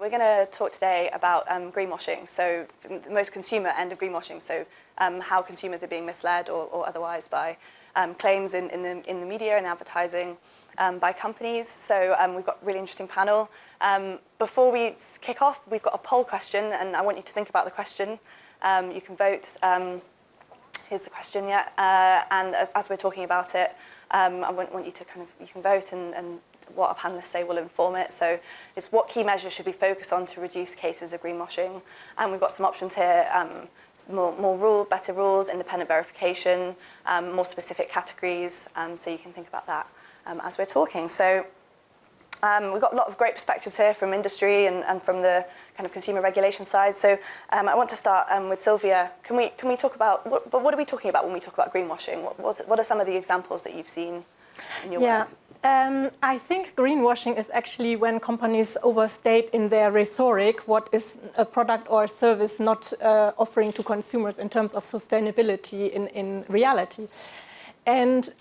We're going to talk today about greenwashing, so the most consumer end of greenwashing, so how consumers are being misled or otherwise by claims in the media and advertising by companies. So we've got a really interesting panel. Before we kick off, we've got a poll question, and I want you to think about the question. You can vote. Here's the question, and as we're talking about it, I want you to you can vote, and what our panelists say will inform it. So it's what key measures should we focus on to reduce cases of greenwashing? And we've got some options here, better rules, independent verification, more specific categories, so you can think about that as we're talking. So we've got a lot of great perspectives here from industry and from the kind of consumer regulation side. So I want to start with Sylvia. Can we talk about, what are we talking about when we talk about greenwashing? What are some of the examples that you've seen in your work? I think greenwashing is actually when companies overstate in their rhetoric what is a product or a service not offering to consumers in terms of sustainability in reality. And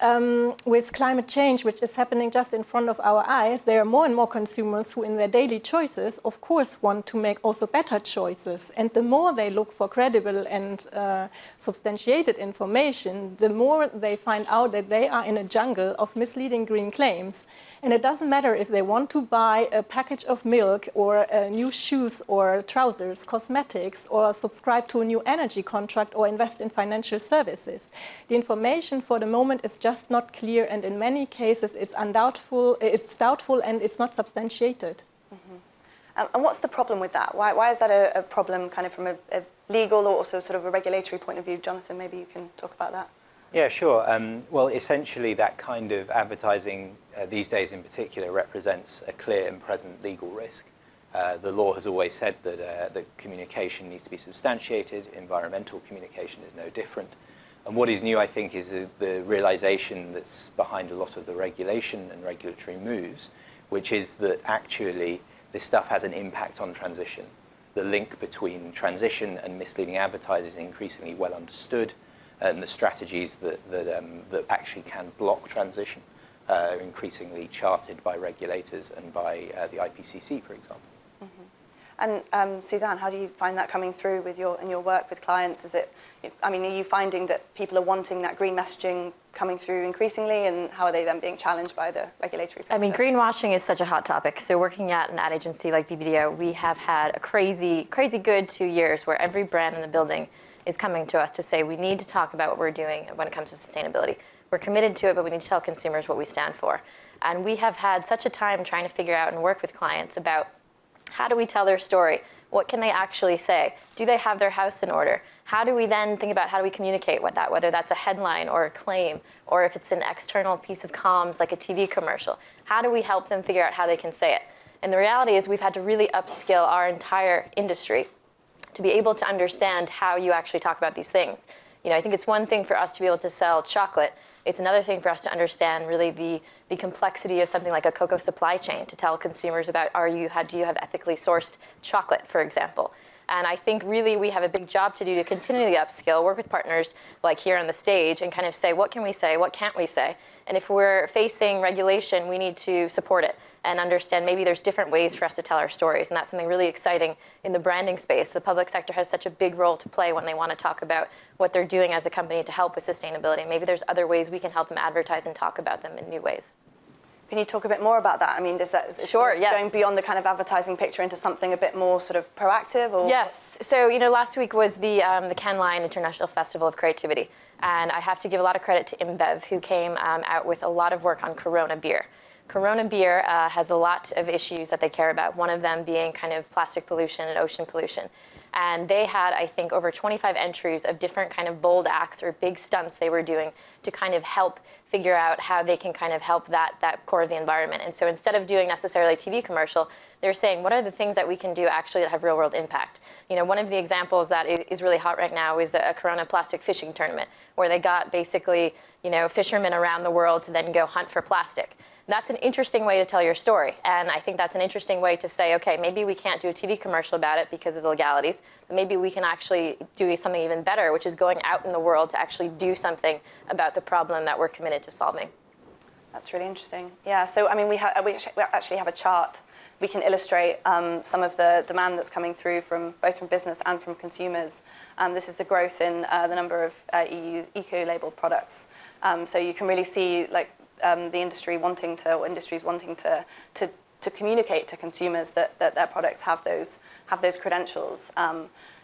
with climate change, which is happening just in front of our eyes, there are more and more consumers who in their daily choices, of course, want to make also better choices. And the more they look for credible and substantiated information, the more they find out that they are in a jungle of misleading green claims. And it doesn't matter if they want to buy a package of milk or new shoes or trousers, cosmetics, or subscribe to a new energy contract or invest in financial services. The information for the moment is just not clear, and in many cases it's doubtful and it's not substantiated. Mm-hmm. And what's the problem with that? Why is that a problem kind of from a legal or also sort of a regulatory point of view? Jonathan, maybe you can talk about that. Yeah, sure. Well, essentially that kind of advertising these days in particular represents a clear and present legal risk. The law has always said that communication needs to be substantiated. Environmental communication is no different. And what is new, I think, is the realization that's behind a lot of the regulation and regulatory moves, which is that actually this stuff has an impact on transition. The link between transition and misleading advertising is increasingly well understood, and the strategies that actually can block transition are increasingly charted by regulators and by the IPCC, for example. Mm-hmm. And Suzanne, how do you find that coming through with in your work with clients? Are you finding that people are wanting that green messaging coming through increasingly, and how are they then being challenged by the regulatory pressure? Greenwashing is such a hot topic. So working at an ad agency like BBDO, we have had a crazy good 2 years where every brand in the building is coming to us to say we need to talk about what we're doing when it comes to sustainability. We're committed to it, but we need to tell consumers what we stand for. And we have had such a time trying to figure out and work with clients about how do we tell their story? What can they actually say? Do they have their house in order? How do we then think about how do we communicate with that, whether that's a headline or a claim, or if it's an external piece of comms like a TV commercial? How do we help them figure out how they can say it? And the reality is we've had to really upskill our entire industry to be able to understand how you actually talk about these things. I think it's one thing for us to be able to sell chocolate. It's another thing for us to understand really the complexity of something like a cocoa supply chain, to tell consumers about do you have ethically sourced chocolate, for example. And I think really we have a big job to do to continually upskill, work with partners like here on the stage and kind of say, what can we say, what can't we say? And if we're facing regulation, we need to support it and understand maybe there's different ways for us to tell our stories. And that's something really exciting in the branding space. The public sector has such a big role to play when they want to talk about what they're doing as a company to help with sustainability. Maybe there's other ways we can help them advertise and talk about them in new ways. Can you talk a bit more about that? Is sure, yes. Going beyond the kind of advertising picture into something a bit more sort of proactive? Or? Yes. So, last week was the Cannes Lion International Festival of Creativity. And I have to give a lot of credit to InBev, who came out with a lot of work on Corona beer. Corona beer has a lot of issues that they care about, one of them being kind of plastic pollution and ocean pollution. And they had, I think, over 25 entries of different kind of bold acts or big stunts they were doing to kind of help figure out how they can kind of help that core of the environment. And so instead of doing necessarily a TV commercial, they're saying, what are the things that we can do actually that have real world impact? One of the examples that is really hot right now is a Corona plastic fishing tournament, where they got basically, fishermen around the world to then go hunt for plastic. That's an interesting way to tell your story. And I think that's an interesting way to say, okay, maybe we can't do a TV commercial about it because of the legalities, but maybe we can actually do something even better, which is going out in the world to actually do something about the problem that we're committed to solving. That's really interesting. Yeah, so I mean, we actually have a chart. We can illustrate some of the demand that's coming through both from business and from consumers. This is the growth in the number of EU eco-labeled products. So you can really see like the industries wanting to communicate to consumers that their products have those credentials.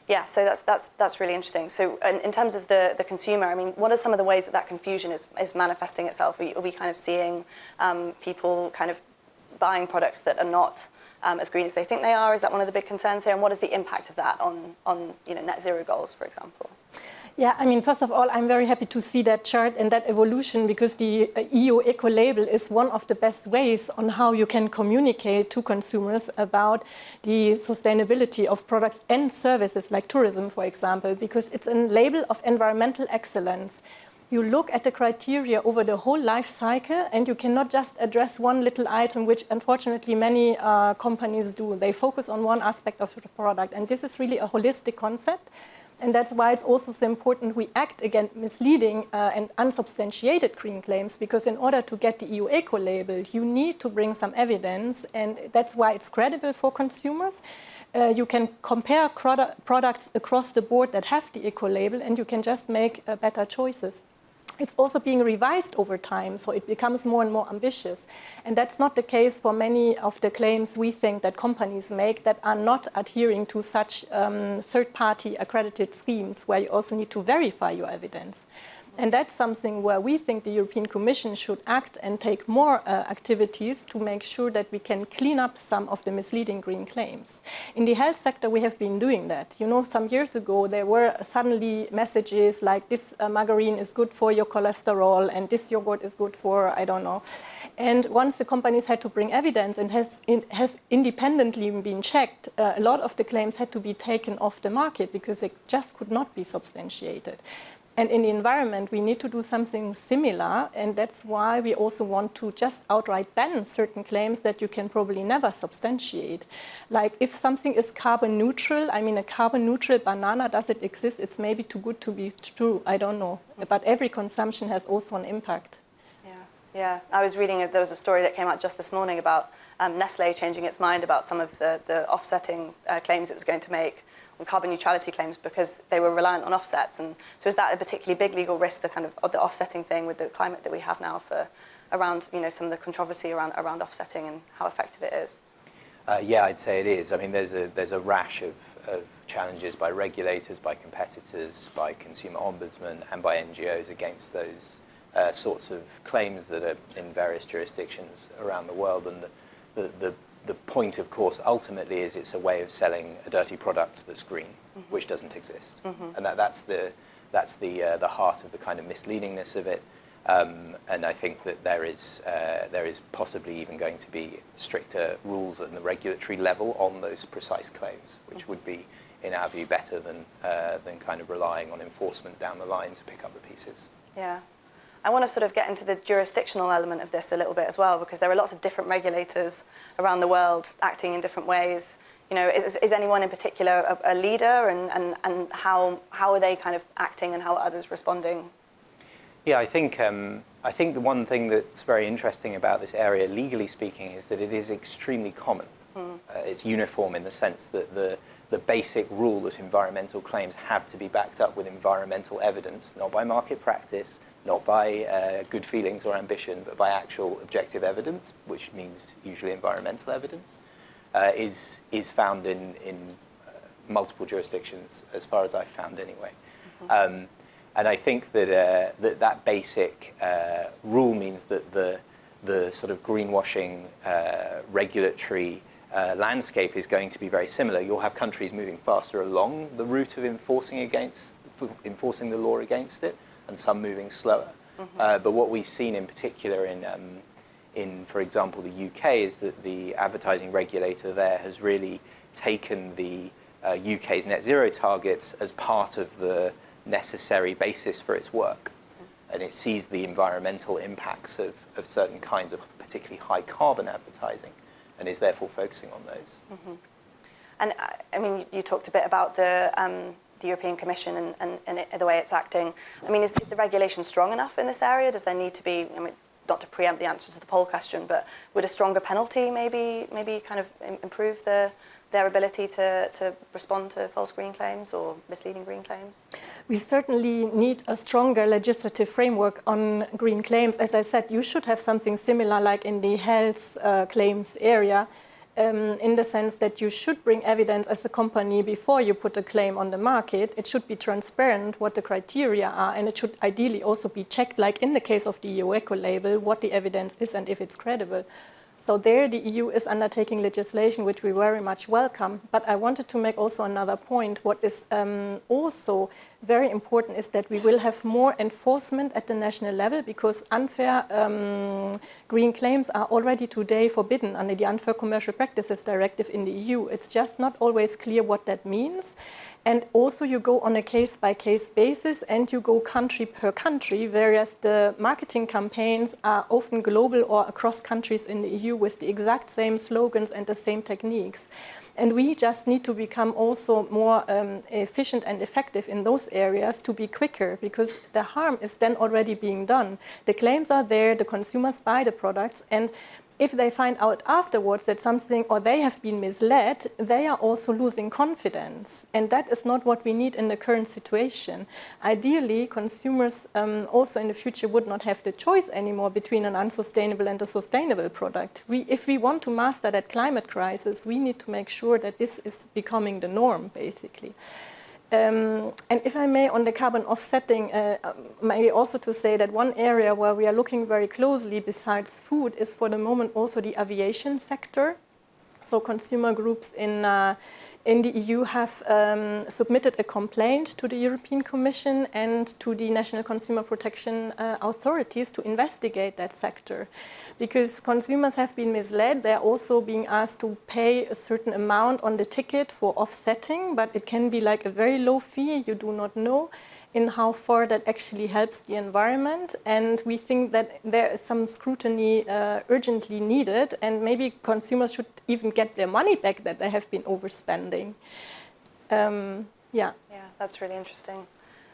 Yeah, so that's really interesting. So in terms of the consumer, I mean, what are some of the ways that confusion is manifesting itself? Are we kind of seeing people kind of buying products that are not as green as they think they are? Is that one of the big concerns here? And what is the impact of that on net zero goals, for example? Yeah, I mean, first of all, I'm very happy to see that chart and that evolution, because the EU eco-label is one of the best ways on how you can communicate to consumers about the sustainability of products and services, like tourism, for example, because it's a label of environmental excellence. You look at the criteria over the whole life cycle, and you cannot just address one little item, which unfortunately many companies do. They focus on one aspect of the product, and this is really a holistic concept. And that's why it's also so important we act against misleading and unsubstantiated green claims, because in order to get the EU eco-label, you need to bring some evidence, and that's why it's credible for consumers. You can compare products across the board that have the eco-label, and you can just make better choices. It's also being revised over time, so it becomes more and more ambitious. And that's not the case for many of the claims we think that companies make that are not adhering to such third-party accredited schemes, where you also need to verify your evidence. And that's something where we think the European Commission should act and take more activities to make sure that we can clean up some of the misleading green claims. In the health sector, we have been doing that. You know, some years ago, there were suddenly messages like this margarine is good for your cholesterol and this yogurt is good for, I don't know. And once the companies had to bring evidence and it has independently been checked, a lot of the claims had to be taken off the market because they just could not be substantiated. And in the environment, we need to do something similar, and that's why we also want to just outright ban certain claims that you can probably never substantiate. Like if something is carbon neutral, I mean, a carbon neutral banana, does it exist? It's maybe too good to be true, I don't know. But every consumption has also an impact. Yeah. I was reading, there was a story that came out just this morning about Nestle changing its mind about some of the offsetting claims it was going to make, carbon neutrality claims, because they were reliant on offsets. And so is that a particularly big legal risk, the kind of the offsetting thing with the climate that we have now around some of the controversy around offsetting and how effective it is? Yeah, I'd say it is. I mean, there's a rash of challenges by regulators, by competitors, by consumer ombudsmen, and by NGOs against those sorts of claims that are in various jurisdictions around the world. And the point, of course, ultimately is it's a way of selling a dirty product that's green, which doesn't exist. And that's the heart of the kind of misleadingness of it. And I think that there is possibly even going to be stricter rules at the regulatory level on those precise claims, which would be, in our view, better than kind of relying on enforcement down the line to pick up the pieces. Yeah. I want to sort of get into the jurisdictional element of this a little bit as well, because there are lots of different regulators around the world acting in different ways. You know, is anyone in particular a leader, and how are they kind of acting, and how are others responding? Yeah, I think the one thing that's very interesting about this area, legally speaking, is that it is extremely common. It's uniform in the sense that the basic rule that environmental claims have to be backed up with environmental evidence, not by market practice, not by good feelings or ambition, but by actual objective evidence, which means usually environmental evidence, is found in multiple jurisdictions, as far as I've found anyway. And I think that that basic rule means that the sort of greenwashing regulatory landscape is going to be very similar. You'll have countries moving faster along the route of enforcing the law against it, and some moving slower. But what we've seen in particular in, for example, the UK, is that the advertising regulator there has really taken the UK's net zero targets as part of the necessary basis for its work. And it sees the environmental impacts of certain kinds of particularly high carbon advertising, and is therefore focusing on those. And I mean, you talked a bit about the European Commission and the way it's acting. I mean, is the regulation strong enough in this area? Does there need to be, I mean, not to preempt the answer to the poll question, but would a stronger penalty maybe kind of improve their ability to respond to false green claims or misleading green claims? We certainly need a stronger legislative framework on green claims. As I said, you should have something similar like in the health claims area, in the sense that you should bring evidence as a company before you put a claim on the market. It should be transparent what the criteria are, and it should ideally also be checked, like in the case of the EU eco-label, what the evidence is and if it's credible. So there the EU is undertaking legislation which we very much welcome. But I wanted to make also another point. What is also very important is that we will have more enforcement at the national level, because unfair green claims are already today forbidden under the Unfair Commercial Practices Directive in the EU. It's just not always clear what that means. And also you go on a case-by-case basis and you go country per country, whereas the marketing campaigns are often global or across countries in the EU with the exact same slogans and the same techniques. And we just need to become also more efficient and effective in those areas to be quicker, because the harm is then already being done. The claims are there, the consumers buy the products, and if they find out afterwards that something, or they have been misled, they are also losing confidence. And that is not what we need in the current situation. Ideally, consumers also in the future would not have the choice anymore between an unsustainable and a sustainable product. If we want to master that climate crisis, we need to make sure that this is becoming the norm, basically. And if I may, on the carbon offsetting, maybe also to say that one area where we are looking very closely besides food is for the moment also the aviation sector. So consumer groups in the EU have submitted a complaint to the European Commission and to the national consumer protection authorities to investigate that sector. Because consumers have been misled, they're also being asked to pay a certain amount on the ticket for offsetting, but it can be like a very low fee, you do not know in how far that actually helps the environment. And we think that there is some scrutiny urgently needed, and maybe consumers should even get their money back that they have been overspending. Yeah, that's really interesting.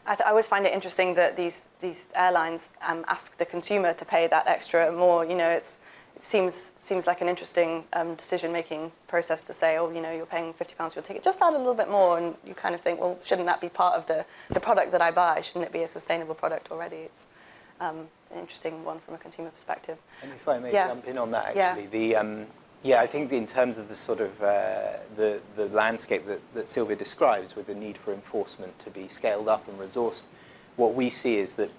I always find it interesting that these airlines ask the consumer to pay that extra more. You know, it seems like an interesting decision-making process to say, oh, you know, you're paying £50 for your ticket, just add a little bit more, and you kind of think, well, shouldn't that be part of the product that I buy? Shouldn't it be a sustainable product already? It's an interesting one from a consumer perspective. And if I may jump in on that, actually, I think in terms of the sort of the landscape that Sylvia describes, with the need for enforcement to be scaled up and resourced, what we see is that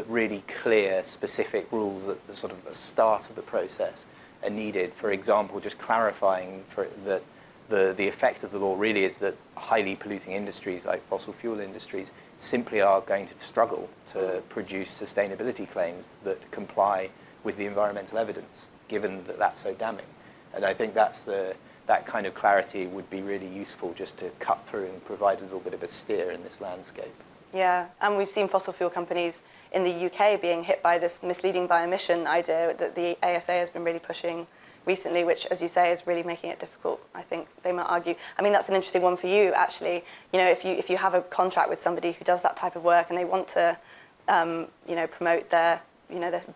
really clear, specific rules at the sort of the start of the process are needed. For example, just clarifying that the effect of the law really is that highly polluting industries like fossil fuel industries simply are going to struggle to produce sustainability claims that comply with the environmental evidence, given that that's so damning. And I think that kind of clarity would be really useful, just to cut through and provide a little bit of a steer in this landscape. Yeah, and we've seen fossil fuel companies in the UK being hit by this misleading by omission idea that the ASA has been really pushing recently, which, as you say, is really making it difficult, I think they might argue. I mean, that's an interesting one for you, actually. You know, if you have a contract with somebody who does that type of work and they want to, you know, promote they're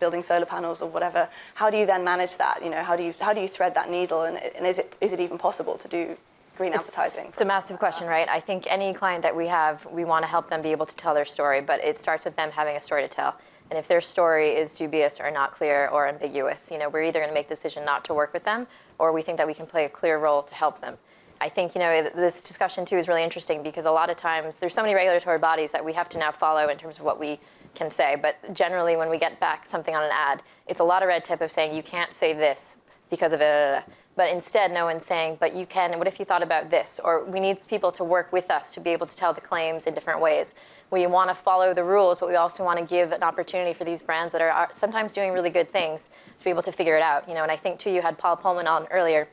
building solar panels or whatever, how do you then manage that? You know, how do you thread that needle, and is it even possible to do green advertising? It's a massive question, right? I think any client that we have, we want to help them be able to tell their story, but it starts with them having a story to tell. And if their story is dubious or not clear or ambiguous, you know, we're either going to make the decision not to work with them, or we think that we can play a clear role to help them. I think, you know, this discussion too is really interesting, because a lot of times there's so many regulatory bodies that we have to now follow in terms of what we can say. But generally, when we get back something on an ad, it's a lot of red tape of saying you can't say this because of it. But instead, no one's saying, but you can, and what if you thought about this? Or we need people to work with us to be able to tell the claims in different ways. We want to follow the rules, but we also want to give an opportunity for these brands that are sometimes doing really good things to be able to figure it out. You know, and I think, too, you had Paul Pullman on earlier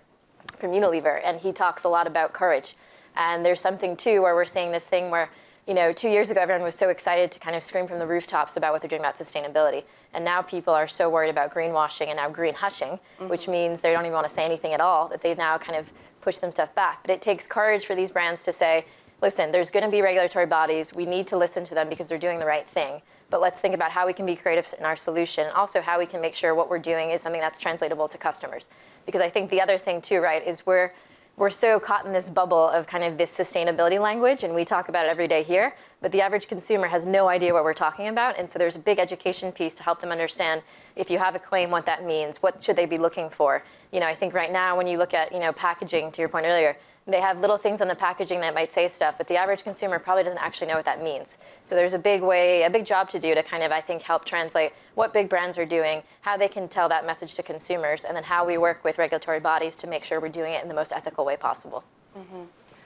from Unilever, and he talks a lot about courage. And there's something, too, where we're seeing this thing where, you know, 2 years ago, everyone was so excited to kind of scream from the rooftops about what they're doing about sustainability. And now people are so worried about greenwashing and now green hushing, which means they don't even want to say anything at all, that they now kind of push them stuff back. But it takes courage for these brands to say, listen, there's going to be regulatory bodies. We need to listen to them because they're doing the right thing. but let's think about how we can be creative in our solution, and also how we can make sure what we're doing is something that's translatable to customers. Because I think the other thing too, right, is we're so caught in this bubble of kind of this sustainability language, and we talk about it every day here, but the average consumer has no idea what we're talking about, and so there's a big education piece to help them understand if you have a claim, what that means, what should they be looking for. You know, I think right now when you look at, you know, packaging, to your point earlier, they have little things on the packaging that might say stuff, but the average consumer probably doesn't actually know what that means. So there's a big job to do to kind of, I think, help translate what big brands are doing, how they can tell that message to consumers, and then how we work with regulatory bodies to make sure we're doing it in the most ethical way possible. Mm-hmm.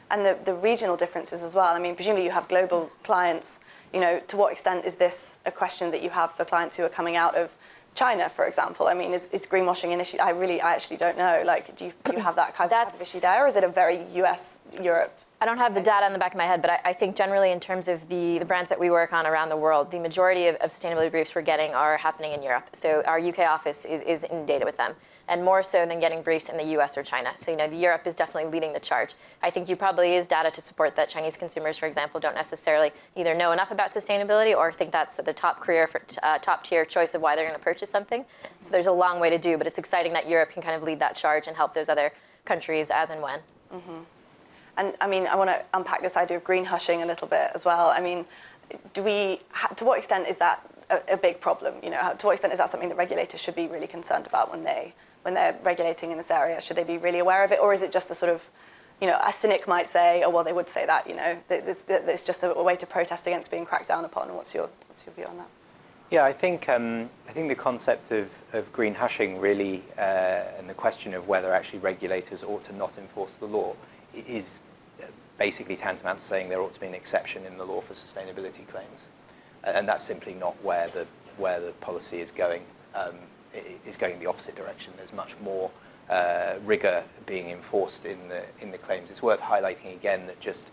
And the regional differences as well. I mean, presumably you have global clients. You know, to what extent is this a question that you have for clients who are coming out of China, for example? I mean, is greenwashing an issue? I actually don't know. Like, do you have that type of issue there, or is it a very US, Europe? I don't have the data in the back of my head, but I think generally in terms of the brands that we work on around the world, the majority of sustainability briefs we're getting are happening in Europe. So our UK office is inundated with them, and more so than getting briefs in the US or China. So, you know, Europe is definitely leading the charge. I think you probably is data to support that Chinese consumers, for example, don't necessarily either know enough about sustainability or think that's the top tier choice of why they're going to purchase something. So there's a long way to do, but it's exciting that Europe can kind of lead that charge and help those other countries as and when. Mm-hmm. And I mean, I want to unpack this idea of greenwashing a little bit as well. I mean, to what extent is that a big problem? You know, to what extent is that something that regulators should be really concerned about when they're regulating in this area? Should they be really aware of it, or is it just a sort of, you know, a cynic might say, oh well, they would say that, you know, it's just a way to protest against being cracked down upon. What's your view on that? Yeah, I think the concept of greenwashing really, and the question of whether actually regulators ought to not enforce the law is basically tantamount to saying there ought to be an exception in the law for sustainability claims, and that's simply not where the policy is going. It is going in the opposite direction. There's much more rigor being enforced in the claims. It's worth highlighting again that just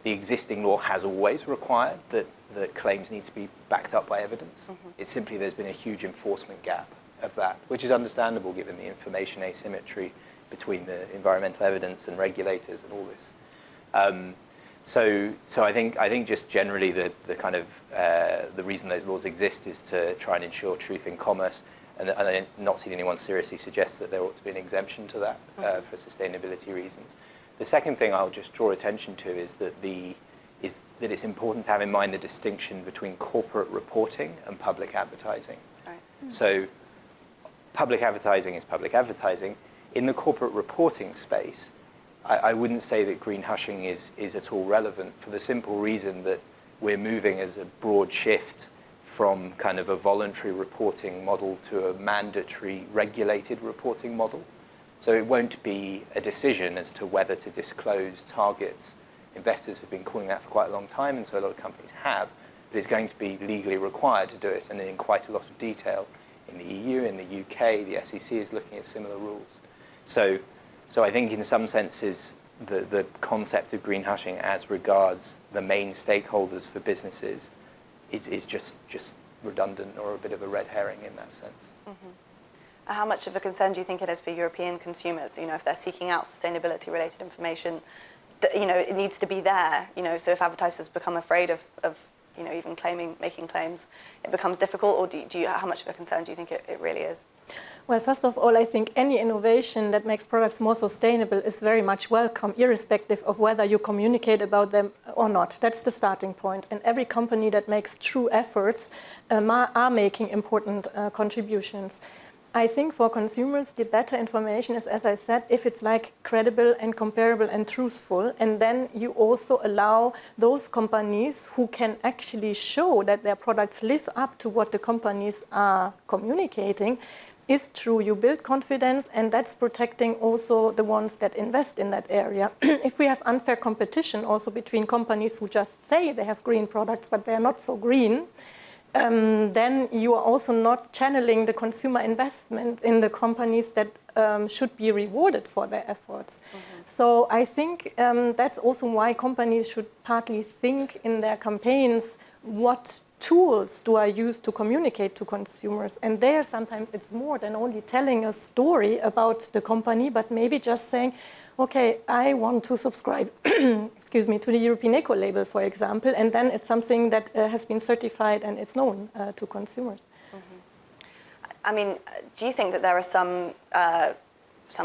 the existing law has always required that claims need to be backed up by evidence. Mm-hmm. It's simply there's been a huge enforcement gap of that, which is understandable given the information asymmetry between the environmental evidence and regulators and all this. So I think just generally the kind of the reason those laws exist is to try and ensure truth in commerce, and I've not seen anyone seriously suggest that there ought to be an exemption to that for sustainability reasons. The second thing I'll just draw attention to is that it's important to have in mind the distinction between corporate reporting and public advertising. Right. So public advertising is public advertising. In the corporate reporting space, I wouldn't say that greenwashing is at all relevant, for the simple reason that we're moving as a broad shift from kind of a voluntary reporting model to a mandatory regulated reporting model. So it won't be a decision as to whether to disclose targets. Investors have been calling that for quite a long time, and so a lot of companies have, but it's going to be legally required to do it, and in quite a lot of detail in the EU, in the UK, the SEC is looking at similar rules. So I think in some senses, the concept of greenwashing as regards the main stakeholders for businesses is just redundant or a bit of a red herring in that sense. Mm-hmm. How much of a concern do you think it is for European consumers? You know, if they're seeking out sustainability-related information, you know, it needs to be there. You know, so if advertisers become afraid of you know, even making claims, it becomes difficult. Or do you how much of a concern do you think it really is? Well, first of all, I think any innovation that makes products more sustainable is very much welcome, irrespective of whether you communicate about them or not. That's the starting point. And every company that makes true efforts are making important contributions. I think for consumers, the better information is, as I said, if it's like credible and comparable and truthful. And then you also allow those companies who can actually show that their products live up to what the companies are communicating is true. You build confidence, and that's protecting also the ones that invest in that area. If we have unfair competition also between companies who just say they have green products, but they're not so green, then you are also not channeling the consumer investment in the companies that should be rewarded for their efforts. Mm-hmm. So I think that's also why companies should partly think in their campaigns, what tools do I use to communicate to consumers? And there sometimes it's more than only telling a story about the company, but maybe just saying, okay, I want to subscribe to the European Eco label, for example, and then it's something that has been certified and it's known to consumers. I mean, do you think that there are some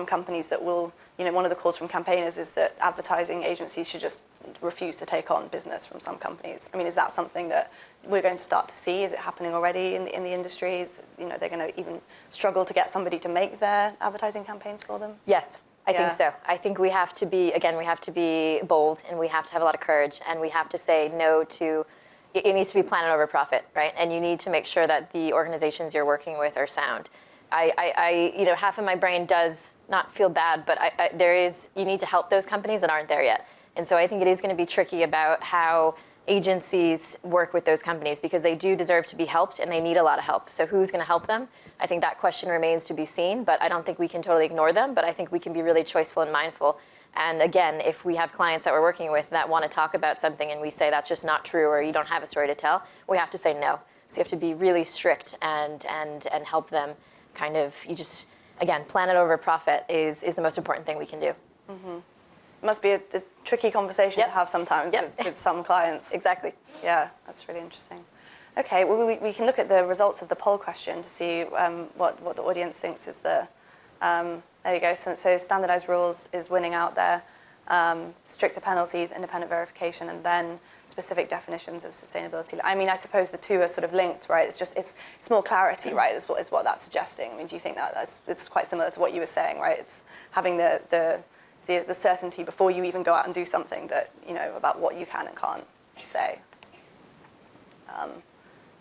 companies that will, one of the calls from campaigners is that advertising agencies should just refuse to take on business from some companies? I mean, is that something that we're going to start to see? Is it happening already in the industries? They're going to even struggle to get somebody to make their advertising campaigns for them? Yes. I think so. I think we have to be, again, we have to be bold, and we have to have a lot of courage, and we have to say no to, it needs to be planet over profit, right? And you need to make sure that the organizations you're working with are sound. Half of my brain does not feel bad, but you need to help those companies that aren't there yet. And so I think it is going to be tricky about how agencies work with those companies, because they do deserve to be helped and they need a lot of help. So who's going to help them? I think that question remains to be seen, but I don't think we can totally ignore them, but I think we can be really choiceful and mindful. And again, if we have clients that we're working with that want to talk about something and we say that's just not true or you don't have a story to tell, we have to say no. So you have to be really strict and help them kind of, again, planet over profit is the most important thing we can do. Mm-hmm. It must be a tricky conversation to have sometimes with some clients. Exactly. Yeah, that's really interesting. Okay, well, we can look at the results of the poll question to see what the audience thinks is the... there you go. So standardized rules is winning out there. Stricter penalties, independent verification, and then specific definitions of sustainability. I mean, I suppose the two are sort of linked, right? It's more clarity, right? Is what that's suggesting. I mean, do you think it's quite similar to what you were saying, right? It's having the certainty before you even go out and do something that, about what you can and can't say.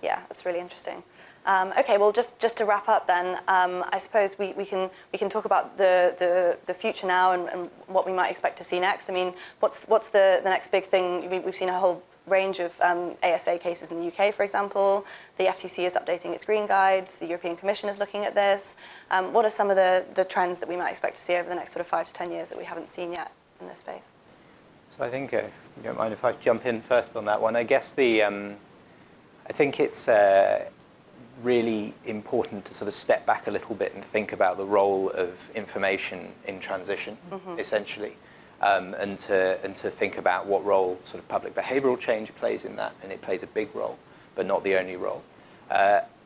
Yeah, that's really interesting. Okay, well, just to wrap up then, I suppose we can talk about the future now and what we might expect to see next. I mean, what's the next big thing? We've seen a whole range of ASA cases in the UK, for example. The FTC is updating its green guides. The European Commission is looking at this. What are some of the trends that we might expect to see over the next sort of 5 to 10 years that we haven't seen yet in this space? So I think, if you don't mind if I jump in first on that one, I guess I think it's really important to sort of step back a little bit and think about the role of information in transition, essentially, and to think about what role sort of public behavioural change plays in that, and it plays a big role, but not the only role.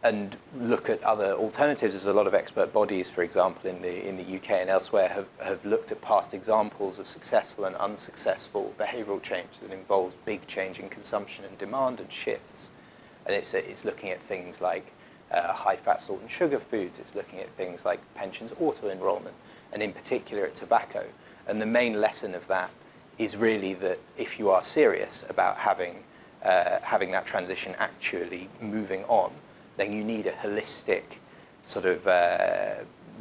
And look at other alternatives. There's a lot of expert bodies, for example, in the UK and elsewhere, have looked at past examples of successful and unsuccessful behavioural change that involves big change in consumption and demand and shifts. And it's looking at things like high-fat, salt and sugar foods. It's looking at things like pensions auto-enrollment, and in particular at tobacco. And the main lesson of that is really that if you are serious about having that transition actually moving on, then you need a holistic sort of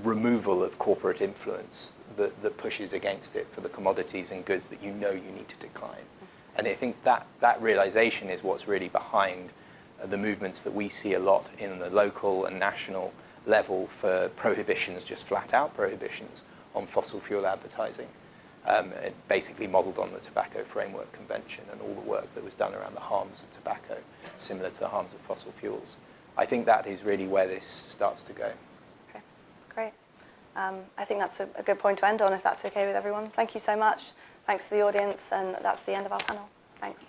removal of corporate influence that pushes against it for the commodities and goods that you need to decline. And I think that realization is what's really behind the movements that we see a lot in the local and national level for prohibitions, just flat out prohibitions on fossil fuel advertising, basically modelled on the Tobacco Framework Convention and all the work that was done around the harms of tobacco, similar to the harms of fossil fuels. I think that is really where this starts to go. Okay, great. I think that's a good point to end on, if that's okay with everyone. Thank you so much. Thanks to the audience, and that's the end of our panel. Thanks.